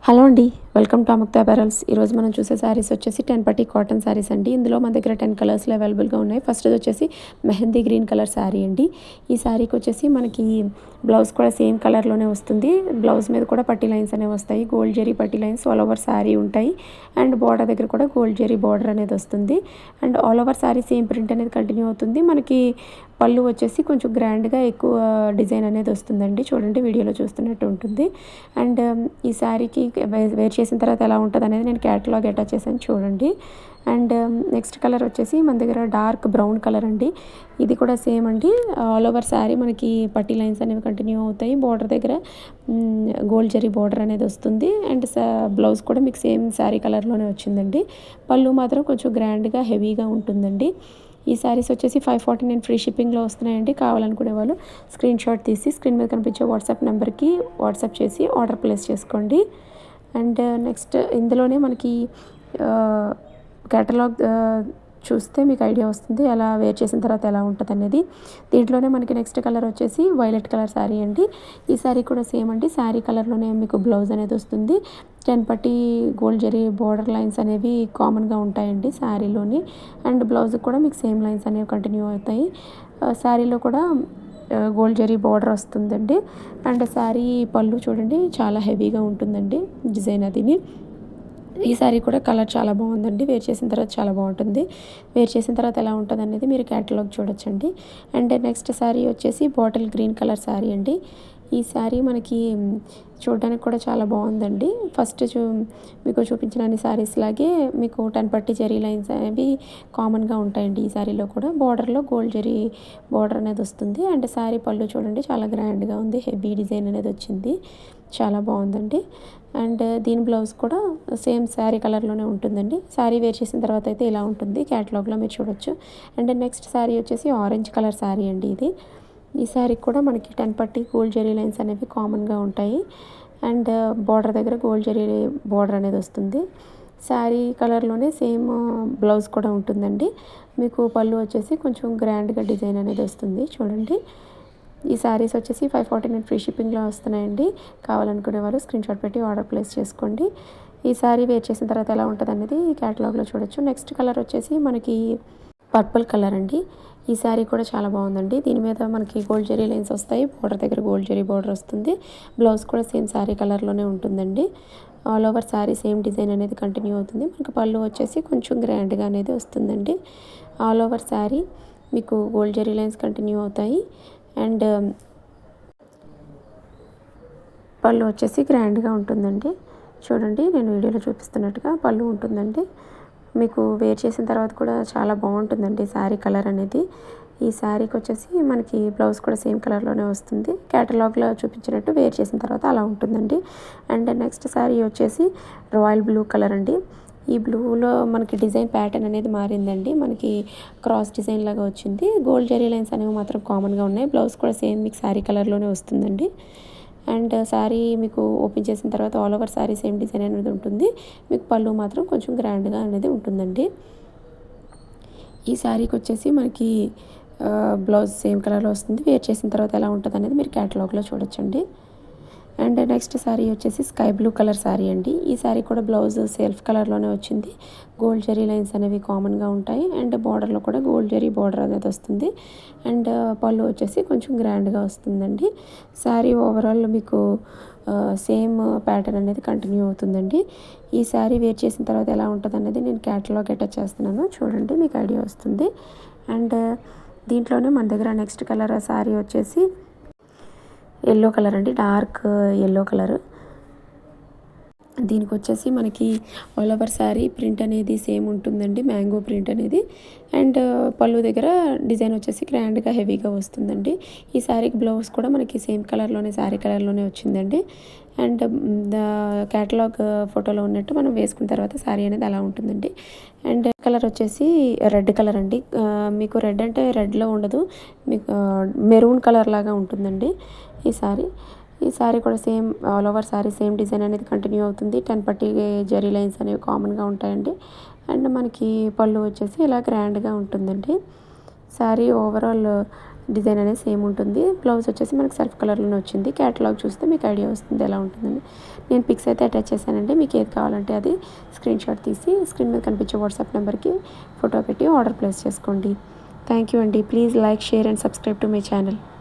Hello అండి, welcome to Amukta apparels. ఈరోజు మనం చూసే శారీస్ వచ్చేసి 10 పట్టి కాటన్ శారీస్ అండి. ఇందులో మన దగ్గర 10 కలర్స్లో అవైలబుల్గా ఉన్నాయి. ఫస్ట్ వచ్చేసి మెహందీ గ్రీన్ కలర్ శారీ అండి. ఈ శారీకి వచ్చేసి మనకి బ్లౌజ్ కూడా సేమ్ కలర్లోనే వస్తుంది. బ్లౌజ్ మీద కూడా పట్టి లైన్స్ అనేవి వస్తాయి. గోల్డ్ జరీ పట్టి లైన్స్ ఆల్ ఓవర్ శారీ ఉంటాయి. అండ్ బార్డర్ దగ్గర కూడా గోల్డ్ జరీ బార్డర్ అనేది వస్తుంది. And all over sari same print అనేది కంటిన్యూ అవుతుంది. మనకి పళ్ళు వచ్చేసి కొంచెం గ్రాండ్గా ఎక్కువ డిజైన్ అనేది వస్తుందండి. చూడండి, వీడియోలో చూస్తున్నట్టు ఉంటుంది. అండ్ ఈ శారీకి వేర్ చేసిన తర్వాత ఎలా ఉంటుంది అనేది నేను క్యాటలాగ్ అటాచ్ చేశాను, చూడండి. అండ్ నెక్స్ట్ కలర్ వచ్చేసి మన దగ్గర డార్క్ బ్రౌన్ కలర్ అండి. ఇది కూడా సేమ్ అండి. ఆల్ ఓవర్ శారీ మనకి పట్టి లైన్స్ అనేవి కంటిన్యూ అవుతాయి. బార్డర్ దగ్గర గోల్డ్ జరీ బార్డర్ అనేది వస్తుంది. అండ్ బ్లౌజ్ కూడా మీకు సేమ్ శారీ కలర్లోనే వచ్చిందండి. పళ్ళు మాత్రం కొంచెం గ్రాండ్గా హెవీగా ఉంటుందండి. ఈ శారీస్ వచ్చేసి 549 ఫ్రీ షిప్పింగ్లో వస్తున్నాయండి. కావాలనుకునే వాళ్ళు స్క్రీన్ షాట్ తీసి స్క్రీన్ మీద కనిపించే వాట్సాప్ నెంబర్కి వాట్సాప్ చేసి ఆర్డర్ ప్లేస్ చేసుకోండి. అండ్ నెక్స్ట్ ఇందులోనే మనకి కేటలాగ్ చూస్తే మీకు ఐడియా వస్తుంది ఎలా వేర్ చేసిన తర్వాత ఎలా ఉంటుంది అనేది. దీంట్లోనే మనకి నెక్స్ట్ కలర్ వచ్చేసి వైలెట్ కలర్ శారీ అండి. ఈ శారీ కూడా సేమ్ అండి. శారీ కలర్లోనే మీకు బ్లౌజ్ అనేది వస్తుంది. 10 పట్టి గోల్డ్ జరీ బార్డర్ లైన్స్ అనేవి కామన్గా ఉంటాయండి శారీలోని. అండ్ బ్లౌజ్ కూడా మీకు సేమ్ లైన్స్ అనేవి కంటిన్యూ అవుతాయి. శారీలో కూడా గోల్డ్ జరీ బార్డర్ వస్తుందండి. అండ్ శారీ పళ్ళు చూడండి, చాలా హెవీగా ఉంటుందండి డిజైన్ అదిని. ఈ శారీ కూడా కలర్ చాలా బాగుందండి. వేర్ చేసిన తర్వాత చాలా బాగుంటుంది. వేర్ చేసిన తర్వాత ఎలా ఉంటుంది అనేది మీరు క్యాటలాగ్ చూడొచ్చండి. అండ్ నెక్స్ట్ శారీ వచ్చేసి బాటిల్ గ్రీన్ కలర్ శారీ అండి. ఈ శారీ మనకి చూడడానికి కూడా చాలా బాగుందండి. ఫస్ట్ మీకు చూపించిన అన్ని శారీస్ లాగే మీకు 10 పట్టి జరీ లైన్స్ అనేవి కామన్గా ఉంటాయండి. ఈ శారీలో కూడా బార్డర్లో గోల్డ్ జరీ బార్డర్ అనేది వస్తుంది. అండ్ శారీ పళ్ళు చూడండి, చాలా గ్రాండ్గా ఉంది. హెవీ డిజైన్ అనేది వచ్చింది, చాలా బాగుందండి. అండ్ దీని బ్లౌజ్ కూడా సేమ్ శారీ కలర్లోనే ఉంటుందండి. శారీ వేర్ చేసిన తర్వాత అయితే ఇలా ఉంటుంది. క్యాటలాగ్లో మీరు చూడొచ్చు. అండ్ నెక్స్ట్ శారీ వచ్చేసి ఆరెంజ్ కలర్ శారీ అండి. ఈ శారీకి కూడా మనకి 10 పట్టి గోల్డ్ జరీ లైన్స్ అనేవి కామన్గా ఉంటాయి. అండ్ బార్డర్ దగ్గర గోల్డ్ జరీ బార్డర్ అనేది వస్తుంది. శారీ కలర్లోనే సేమ్ బ్లౌజ్ కూడా ఉంటుందండి. మీకు పళ్ళు వచ్చేసి కొంచెం గ్రాండ్గా డిజైన్ అనేది వస్తుంది, చూడండి. ఈ శారీస్ వచ్చేసి 549 ఫ్రీ షిప్పింగ్లో వస్తున్నాయండి. కావాలనుకునే వాళ్ళు స్క్రీన్ షాట్ పెట్టి ఆర్డర్ ప్లేస్ చేసుకోండి. ఈ శారీ వేర్ చేసిన తర్వాత ఎలా ఉంటుంది అనేది క్యాటలాగ్లో చూడొచ్చు. నెక్స్ట్ కలర్ వచ్చేసి మనకి పర్పుల్ కలర్ అండి. ఈ శారీ కూడా చాలా బాగుందండి. దీని మీద మనకి గోల్డ్ జరీ లైన్స్ వస్తాయి. బార్డర్ దగ్గర గోల్డ్ జరీ బార్డర్ వస్తుంది. బ్లౌజ్ కూడా సేమ్ శారీ కలర్లోనే ఉంటుందండి. All over sari same design అనేది కంటిన్యూ అవుతుంది. మనకి పళ్ళు వచ్చేసి కొంచెం గ్రాండ్గా అనేది వస్తుందండి. ఆల్ ఓవర్ శారీ మీకు గోల్డ్ జరీ లైన్స్ కంటిన్యూ అవుతాయి. అండ్ పళ్ళు వచ్చేసి గ్రాండ్గా ఉంటుందండి. చూడండి, నేను వీడియోలో చూపిస్తున్నట్టుగా పళ్ళు ఉంటుందండి. మీకు వేర్ చేసిన తర్వాత కూడా చాలా బాగుంటుందండి శారీ కలర్ అనేది. ఈ శారీకి వచ్చేసి మనకి బ్లౌజ్ కూడా సేమ్ కలర్లోనే వస్తుంది. క్యాటలాగ్లో చూపించినట్టు వేర్ చేసిన తర్వాత అలా ఉంటుందండి. అండ్ నెక్స్ట్ శారీ వచ్చేసి రాయల్ బ్లూ కలర్ అండి. ఈ బ్లూలో మనకి డిజైన్ ప్యాటర్న్ అనేది మారిందండి. మనకి క్రాస్ డిజైన్ లాగా వచ్చింది. గోల్డ్ జరీ లైన్స్ అనేవి మాత్రం కామన్గా ఉన్నాయి. బ్లౌజ్ కూడా సేమ్ మీకు శారీ కలర్లోనే వస్తుందండి. అండ్ శారీ మీకు ఓపెన్ చేసిన తర్వాత all over sari same design అనేది ఉంటుంది. మీకు పళ్ళు మాత్రం కొంచెం గ్రాండ్గా అనేది ఉంటుందండి. ఈ శారీకి వచ్చేసి మనకి బ్లౌజ్ సేమ్ కలర్లో వస్తుంది. వేర్ చేసిన తర్వాత ఎలా ఉంటుంది అనేది మీరు క్యాటలాగ్లో చూడొచ్చండి. అండ్ నెక్స్ట్ శారీ వచ్చేసి స్కై బ్లూ కలర్ శారీ అండి. ఈ శారీ కూడా బ్లౌజ్ సెల్ఫ్ కలర్లోనే వచ్చింది. గోల్డ్ జరీ లైన్స్ అనేవి కామన్గా ఉంటాయి. అండ్ బార్డర్లో కూడా గోల్డ్ జరీ బార్డర్ అనేది వస్తుంది. అండ్ పళ్ళు వచ్చేసి కొంచెం గ్రాండ్గా వస్తుందండి. శారీ ఓవరాల్ మీకు సేమ్ ప్యాటర్న్ అనేది కంటిన్యూ అవుతుందండి. ఈ శారీ వేర్ చేసిన తర్వాత ఎలా ఉంటుంది అనేది నేను క్యాటలాగ్ అటాచ్ చేస్తున్నాను, చూడండి, మీకు ఐడియా వస్తుంది. అండ్ దీంట్లోనే మన దగ్గర నెక్స్ట్ కలర్ శారీ వచ్చేసి ఎల్లో కలర్ అండి. Dark yellow colour. దీనికి వచ్చేసి మనకి ఆల్ ఓవర్ శారీ ప్రింట్ అనేది సేమ్ ఉంటుందండి, మ్యాంగో ప్రింట్ అనేది. అండ్ పళ్ళు దగ్గర డిజైన్ వచ్చేసి గ్రాండ్గా హెవీగా వస్తుందండి. ఈ శారీకి బ్లౌజ్ కూడా మనకి సేమ్ కలర్లోనే శారీ కలర్లోనే వచ్చిందండి. అండ్ క్యాటలాగ్ ఫోటోలో ఉన్నట్టు మనం వేసుకున్న తర్వాత శారీ అనేది అలా ఉంటుందండి. అండ్ కలర్ వచ్చేసి రెడ్ కలర్ అండి. మీకు రెడ్ అంటే రెడ్లో ఉండదు, మీకు మెరూన్ కలర్ లాగా ఉంటుందండి ఈ శారీ కూడా same all over sari same design అనేది కంటిన్యూ అవుతుంది. 10 పట్టి జరీ లైన్స్ అనేవి కామన్గా ఉంటాయండి. అండ్ మనకి పళ్ళు వచ్చేసి ఇలా గ్రాండ్గా ఉంటుందండి. శారీ ఓవరాల్ డిజైన్ అనేది సేమ్ ఉంటుంది. బ్లౌజ్ వచ్చేసి మనకి సెల్ఫ్ కలర్లోనే వచ్చింది. క్యాటలాగ్ చూస్తే మీకు ఐడియా వస్తుంది ఎలా ఉంటుందని. నేను పిక్స్ అయితే అటాచ్ చేశానండి. మీకు ఏది కావాలంటే అది స్క్రీన్ షాట్ తీసి స్క్రీన్ మీద కనిపించే వాట్సాప్ నెంబర్కి ఫోటో పెట్టి ఆర్డర్ ప్లేస్ చేసుకోండి. థ్యాంక్ యూ అండి. Please like, share and subscribe to my channel.